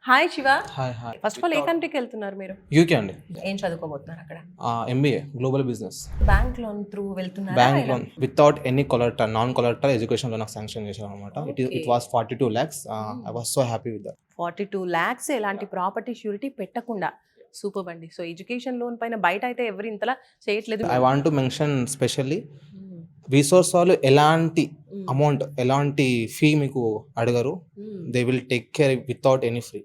Hi Shiva. Hi hi first of all ఏ కంట్రీకి వెళ్తున్నారు మీరు? యూకే అండి. ఏం చదువుకోబోతున్నారు అక్కడ? MBA global business. Bank loan through వెళ్తున్నారా? Bank loan without any collateral non collateral education loan నాకు శాంక్షన్ చేశారు అనమాట. It was 42 lakhs. I was so happy with that. 42 lakhs ఎలాంటి ప్రాపర్టీ ష్యూరిటీ పెట్టకుండా. సూపర్ అండి. సో ఎడ్యుకేషన్ లోన్ పైన బయట అయితే ఎవరు ఇంతలా చేయట్లేదు. I want to mention specially resource వాళ్ళు ఎలాంటి అమౌంట్ ఎలాంటి ఫీ మీకు అడగరు. They will take care without any fee.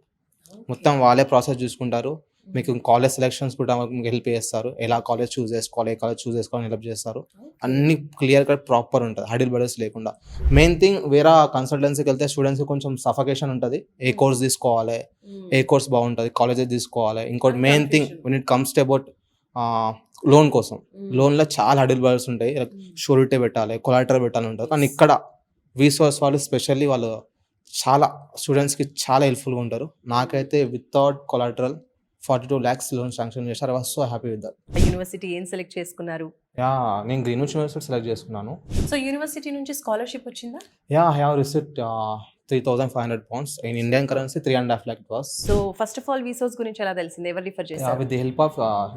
మొత్తం వాళ్ళే ప్రాసెస్ చూసుకుంటారు. మీకు కాలేజ్ సెలెక్షన్స్ కూడా మీకు హెల్ప్ చేస్తారు. ఎలా కాలేజ్ చూస్ చేసుకోవాలి, ఏ కాలేజ్ చూస్ చేసుకోవాలని హెల్ప్ చేస్తారు. అన్ని క్లియర్ కట్ ప్రాపర్ ఉంటుంది, హడిల్ బడల్స్ లేకుండా. మెయిన్ థింగ్ వేరే కన్సల్టెన్సీకి వెళ్తే స్టూడెంట్స్కి కొంచెం సఫకేషన్ ఉంటుంది. ఏ కోర్స్ తీసుకోవాలి, ఏ కోర్స్ బాగుంటుంది, కాలేజెస్ తీసుకోవాలి. ఇంకోటి main thing when it comes to about loan కోసం, లోన్లో చాలా హడిల్ బడల్స్ ఉంటాయి. షూరిటీ పెట్టాలి, కొలాటరల్ పెట్టాలి ఉంటుంది. కానీ ఇక్కడ రీసోర్స్ వాళ్ళు స్పెషల్లీ వాళ్ళు చాలా స్టూడెంట్స్కి చాలా హెల్ప్ఫుల్గా ఉంటారు. నాకైతే without collateral 42 lakhs loan sanction చేశారు. I was so happy with that. University ఏం సెలెక్ట్ చేసుకున్నారు? నేను గ్రీన్విచ్ యూనివర్సిటీ సెలెక్ట్ చేసుకున్నాను. సో యూనివర్సిటీ నుంచి స్కాలర్షిప్ వచ్చిందా? I have received 3,500 pounds in Indian currency, 3.5 lakh it was. So first of all Vsauce గురించి ఎలా తెలిసింది? ఎవరు రిఫర్ చేశారు? With the help of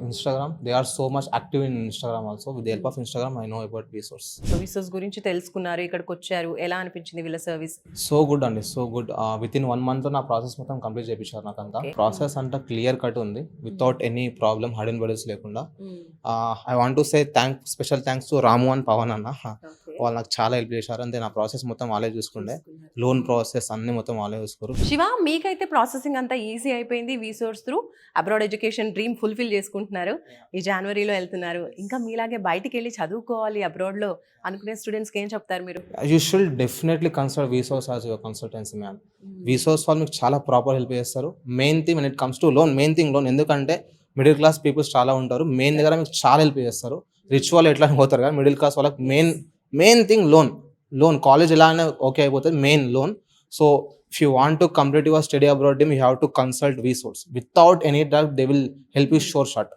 Instagram, they are so much active in Instagram also. With the help of Instagram, I know about Vsauce. So Vsauce గురించి తెలుసుకున్నారు, ఇక్కడికి వచ్చారు, ఎలా అనిపించింది వీళ్ళ సర్వీస్? సో గుడ్ అండి, so good. With in 1 month నా process మొత్తం కంప్లీట్ చేయించారు. నాకంతా ప్రాసెస్ అంతా క్లియర్ కట్ ఉంది, without any problem, hidden hurdles లేకుండా. I want to say special thanks to Ramu and Pavan అన్న. వాళ్ళు నాకు చాలా హెల్ప్ చేశారు. అంతే, నా ప్రాసెస్ మొత్తం వాళ్ళే చూసుకుండే. లోన్ ప్రాసెస్ అన్ని మొత్తం వాళ్ళే చూసుకోరు. శివ, మీకైతే ప్రాసెసింగ్ అంతా ఈజీ అయిపోయింది. Vsource through abroad education dream fulfil చేసుకుంటున్నారు. ఈ జనవరిలో వెళ్తున్నారు. ఇంకా మీలాగే బయటికి వెళ్ళి చదువుకోవాలి అబ్రాడ్లో అనుకునే స్టూడెంట్స్కి ఏం చెప్తారు మీరు? You should definitely consult Vsauce as your consultancy ma'am. Vsauce వాళ్ళు మీకు చాలా ప్రాపర్ హెల్ప్ చేస్తారు. Main thing when it comes to loan, main thing loan. ఎందుకంటే మిడిల్ క్లాస్ పీపుల్స్ చాలా ఉంటారు. మెయిన్ దగ్గర మీకు చాలా హెల్ప్ చేస్తారు. రిచ్ వాళ్ళు ఎట్లా పోతారు కదా, మిడిల్ క్లాస్ వాళ్ళకి మెయిన్ థింగ్ లోన్. కాలేజ్ ఎలా అయినా ఓకే అయిపోతుంది, main loan. So if you want to complete your study abroad, you have to consult Vsauce. Without any doubt, they will help you sure shot.